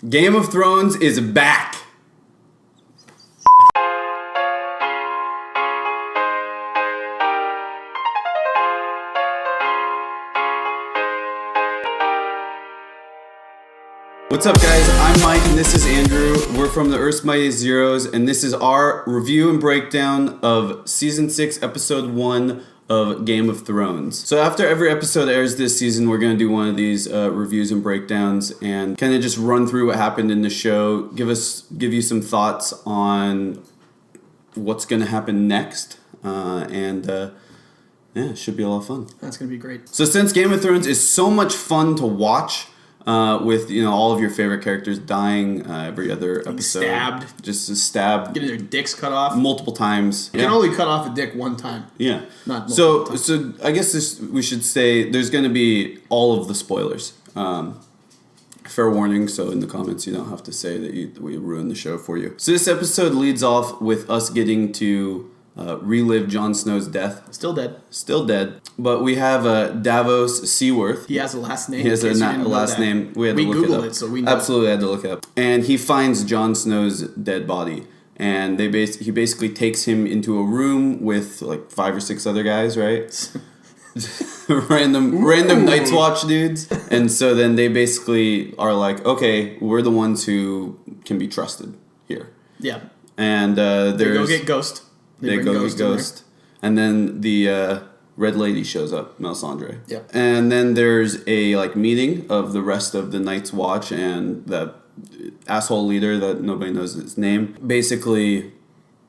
Game of Thrones is back. What's up, guys? I'm Mike, and this is Andrew. We're from the Earth's Mighty Zeros, and this is our review and breakdown of Season 6, Episode 1 of Game of Thrones. So after every episode airs this season, we're going to do one of these reviews and breakdowns and kind of just run through what happened in the show, give you some thoughts on what's going to happen next, yeah, it should be a lot of fun. That's going to be great. So since Game of Thrones is so much fun to watch, with all of your favorite characters dying every other episode, stabbed, getting their dicks cut off multiple times. You can only cut off a dick one time. Yeah, not multiple times. So I guess we should say there's going to be all of the spoilers. Fair warning. So in the comments, you don't have to say that we ruined the show for you. So this episode leads off with us getting to relive Jon Snow's death. Still dead. But we have Davos Seaworth. He has a last name. He has a last name. We Googled it, so we know. Absolutely had to look it up. And he finds Jon Snow's dead body. And he basically takes him into a room with like 5 or 6 other guys, right? random Night's Watch dudes. And so then they basically are like, okay, we're the ones who can be trusted here. Yeah. And they go get Ghost. They go get Ghost. And then the Red Lady shows up, Melisandre. Yeah. And then there's a meeting of the rest of the Night's Watch, and that asshole leader that nobody knows his name basically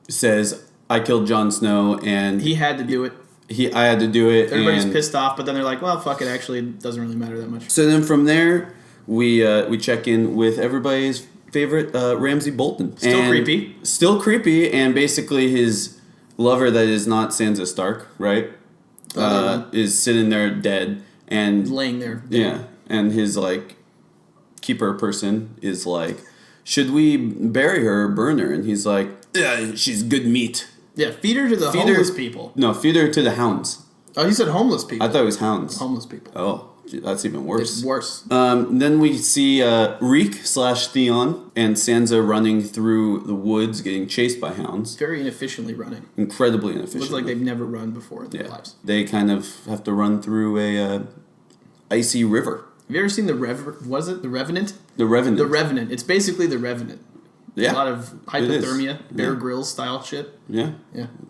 says, I killed Jon Snow, and he had to do it. I had to do it. Everybody's pissed off, but then they're like, well, fuck it, actually it doesn't really matter that much. So then from there, we check in with everybody's favorite Ramsay Bolton. Still creepy, and basically his lover that is not Sansa Stark, right? Is sitting there dead and laying there. Yeah, and his keeper person is like, should we bury her or burn her? And he's like, yeah, she's good meat. Yeah, feed her to the homeless people. No, feed her to the hounds. Oh, he said homeless people. I thought it was hounds. Homeless people. Oh. That's even worse. It's worse. Then we see Reek/Theon and Sansa running through the woods, getting chased by hounds. Very inefficiently running. Incredibly inefficient. Looks like they've never run before in their lives. They kind of have to run through a icy river. Have you ever seen The Revenant? The Revenant. The Revenant. It's basically The Revenant. Yeah. A lot of hypothermia, Bear Grylls style shit. Yeah.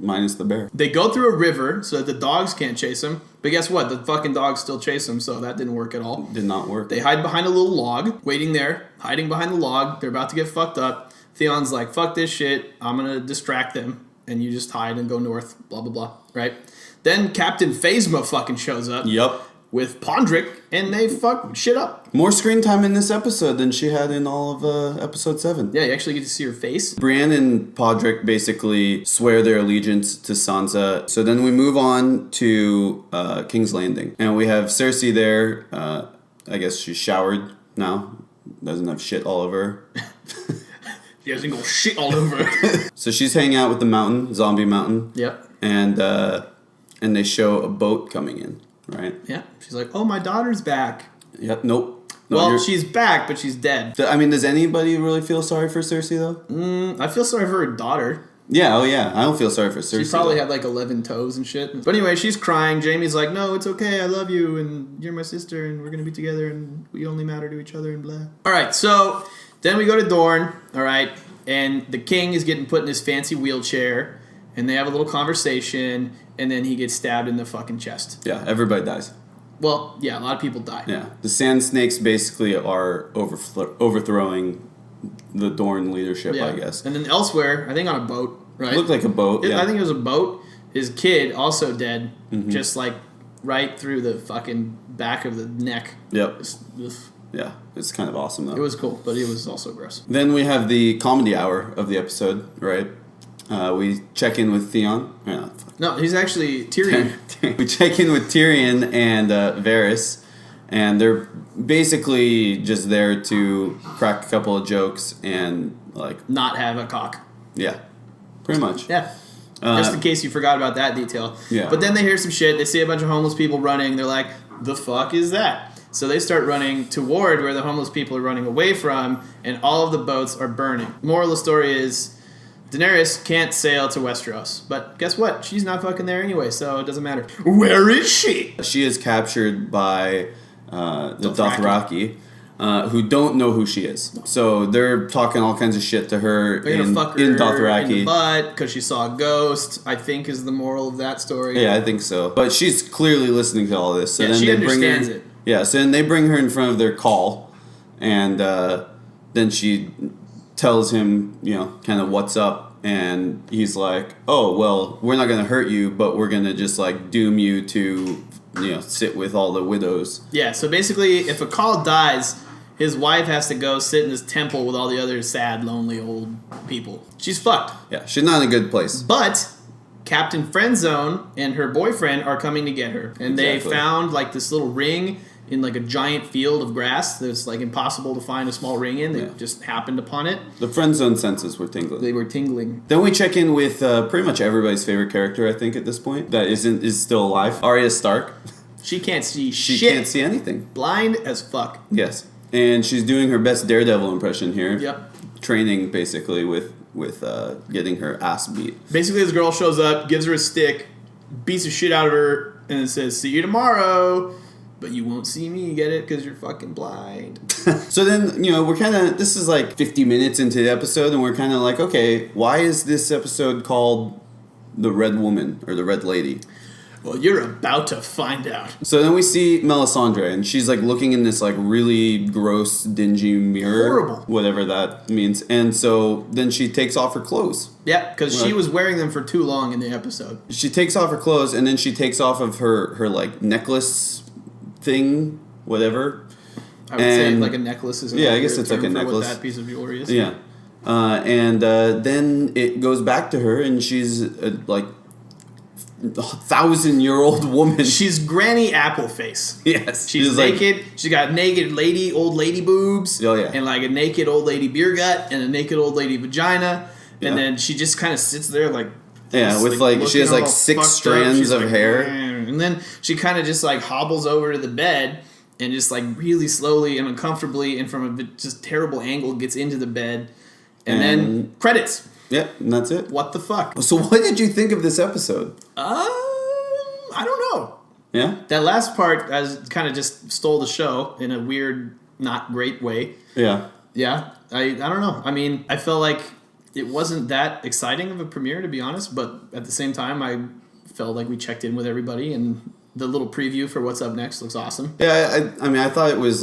Minus the bear. They go through a river so that the dogs can't chase them. But guess what? The fucking dogs still chase them, so that didn't work at all. Did not work. They hide behind a little log, waiting there, hiding behind the log. They're about to get fucked up. Theon's like, fuck this shit. I'm going to distract them. And you just hide and go north, blah, blah, blah. Right? Then Captain Phasma fucking shows up. Yep. With Pondrick, and they fuck shit up. More screen time in this episode than she had in all of episode 7. Yeah, you actually get to see her face. Brienne and Podrick basically swear their allegiance to Sansa. So then we move on to King's Landing. And we have Cersei there. I guess she's showered now. Doesn't have shit all over her. She doesn't go shit all over her. So she's hanging out with the mountain, Zombie Mountain. Yep. And they show a boat coming in. Right? Yeah. She's like, oh, my daughter's back. Yep. Nope. Well, she's back, but she's dead. I mean, does anybody really feel sorry for Cersei, though? I feel sorry for her daughter. Yeah, I don't feel sorry for Cersei. She probably had 11 toes and shit. But anyway, she's crying. Jamie's like, no, it's okay. I love you, and you're my sister, and we're going to be together, and we only matter to each other, and blah. All right, so then we go to Dorne, all right, and the king is getting put in his fancy wheelchair, and they have a little conversation, and then he gets stabbed in the fucking chest. Yeah, everybody dies. Well, yeah, a lot of people die. Yeah, the Sand Snakes basically are overthrowing the Dorne leadership, I guess. And then elsewhere, I think on a boat, right? It looked like a boat, I think it was a boat. His kid, also dead, just right through the fucking back of the neck. Yep. Yeah, it's kind of awesome, though. It was cool, but it was also gross. Then we have the comedy hour of the episode, right? We check in with Theon. No, he's actually Tyrion. We check in with Tyrion and Varys, and they're basically just there to crack a couple of jokes and not have a cock. Yeah, pretty much. Yeah. Just in case you forgot about that detail. Yeah. But then they hear some shit. They see a bunch of homeless people running. They're like, the fuck is that? So they start running toward where the homeless people are running away from, and all of the boats are burning. Moral of the story is Daenerys can't sail to Westeros. But guess what? She's not fucking there anyway, so it doesn't matter. Where is she? She is captured by the Dothraki. Dothraki, who don't know who she is. So they're talking all kinds of shit to her They're gonna fuck her in in the Dothraki. butt because she saw a ghost, I think is the moral of that story. Yeah, I think so. But she's clearly listening to all this. So Yeah, then she they bring her, understands it. Yeah, so then they bring her in front of their call, and then she tells him, kind of what's up, and he's like, "Oh, well, we're not gonna hurt you, but we're gonna just like doom you to, sit with all the widows." Yeah, so basically, if a call dies, his wife has to go sit in this temple with all the other sad, lonely old people. She's fucked. Yeah, she's not in a good place. But Captain Friendzone and her boyfriend are coming to get her, and they Exactly. found like this little ring in like a giant field of grass that's like impossible to find a small ring in. They just happened upon it. The friend zone senses were tingling. They were tingling. Then we check in with pretty much everybody's favorite character, I think, at this point, that is still alive. Arya Stark. She can't see She shit. can't see anything. Blind as fuck. Yes. And she's doing her best Daredevil impression here. Yep. Training, basically, with getting her ass beat. Basically, this girl shows up, gives her a stick, beats the shit out of her, and it says, "See you tomorrow." But you won't see me, get it? Because you're fucking blind. So then, we're kind of, this is like 50 minutes into the episode, and we're kind of like, okay, why is this episode called The Red Woman, or The Red Lady? Well, you're about to find out. So then we see Melisandre, and she's like looking in this like really gross, dingy mirror. Horrible. Whatever that means. And so then she takes off her clothes. Yeah, because she Right. was wearing them for too long in the episode. She takes off her clothes, and then she takes off of her like necklace thing, whatever. I would say And- like a necklace is Yeah, I guess it's like term a for necklace. what that piece of jewelry is. Yeah. And then it goes back to her, and she's like 1,000-year-old woman. She's Granny Appleface. Yes. She's like- naked. She's got naked old lady boobs. Oh, yeah. And like a naked old lady beer gut and a naked old lady vagina. Yeah. And then she just kind of sits there like. Yeah, this, with like she looking has like all 6 fucked up. strands She's of like, hair. "Mm." And then she kind of just like hobbles over to the bed and just like really slowly and uncomfortably and from a just terrible angle gets into the bed. And then And- credits. Yeah, and that's it. What the fuck? So what did you think of this episode? I don't know. Yeah? That last part kind of just stole the show in a weird, not great way. Yeah. Yeah, I don't know. I mean, I felt like it wasn't that exciting of a premiere, to be honest, but at the same time, I felt like we checked in with everybody, and the little preview for what's up next looks awesome. Yeah, I mean, I thought it was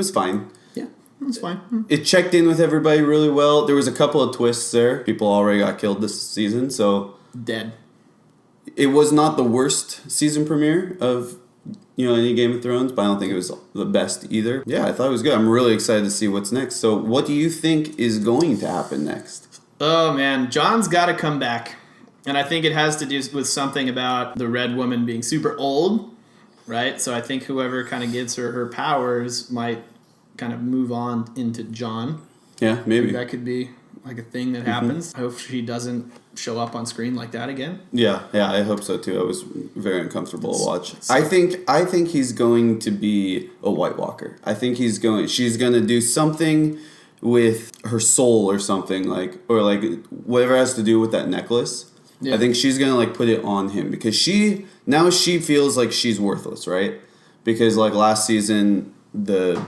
fine. Yeah, that's fine. It checked in with everybody really well. There was a couple of twists there. People already got killed this season, so Dead. it was not the worst season premiere of any Game of Thrones, but I don't think it was the best either. Yeah, I thought it was good. I'm really excited to see what's next. So what do you think is going to happen next? Oh, man. John's got to come back. And I think it has to do with something about the Red Woman being super old, right? So I think whoever kind of gives her powers might kind of move on into John. Yeah, maybe. That could be like a thing that happens. I hope she doesn't show up on screen like that again. Yeah, I hope so too. I was very uncomfortable to watch. I think he's going to be a White Walker. I think she's going to do something with her soul or something or whatever has to do with that necklace. Yeah. I think she's going to put it on him because she feels like she's worthless, right? Because last season the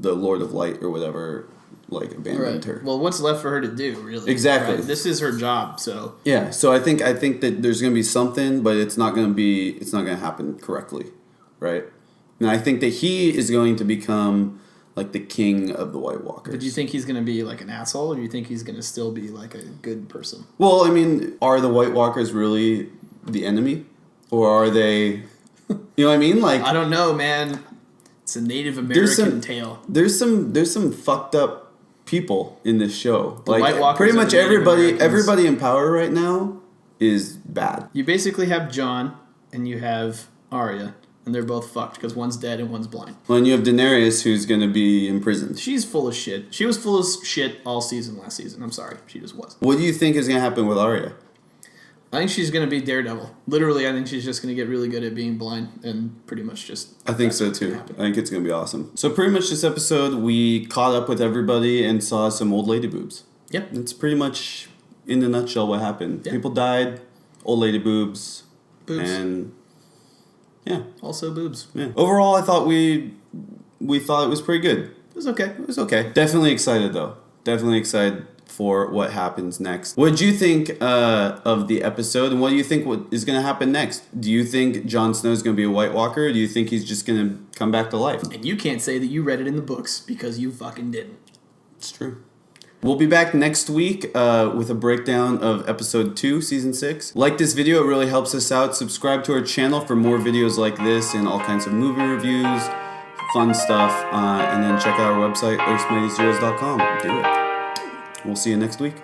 Lord of Light or whatever abandoned her. Well, what's left for her to do, really? Exactly. Right? This is her job, so. Yeah, so I think that there's going to be something, but it's not going to happen correctly, right? And I think that he is going to become the king of the White Walkers. But do you think he's going to be an asshole, or do you think he's going to still be a good person? Well, I mean, are the White Walkers really the enemy, or are they? You know what I mean? I don't know, man. It's a Native American tale. There's some fucked up people in this show. White Walkers pretty are much the Native Americans. everybody in power right now is bad. You basically have Jon and you have Arya, and they're both fucked because one's dead and one's blind. Well, and you have Daenerys, who's going to be imprisoned. She's full of shit. She was full of shit all season last season. I'm sorry. She just was. What do you think is going to happen with Arya? I think she's going to be Daredevil. Literally, I think she's just going to get really good at being blind and pretty much just... I think so too. I think it's going to be awesome. So pretty much this episode, we caught up with everybody and saw some old lady boobs. Yep. It's pretty much, in a nutshell, what happened. Yeah. People died, old lady boobs. Boobs. And, yeah. Also boobs. Yeah. Overall, I thought we thought it was pretty good. It was okay. It was okay. Definitely excited, though. Definitely excited for what happens next. What did you think of the episode, and what do you think what is going to happen next? Do you think Jon Snow is going to be a White Walker, or do you think he's just going to come back to life? And you can't say that you read it in the books, because you fucking didn't. It's true. We'll be back next week with a breakdown of episode 2, season 6. Like this video, it really helps us out. Subscribe to our channel for more videos like this and all kinds of movie reviews, fun stuff, and then check out our website, earthsmightyzeros.com. Do it. We'll see you next week.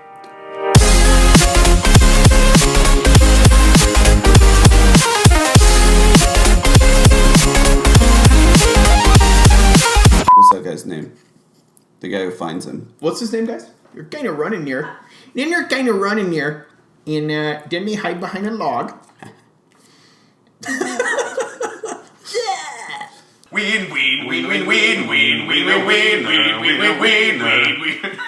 What's that guy's name? The guy who finds him. What's his name, guys? You're kind of running here. Then you're kind of running here. And then they hide behind a log. Win, win, win, win, win, win, win, win, win, win, win, win, win.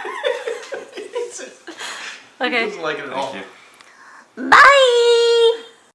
Okay. Doesn't like it at all. Bye!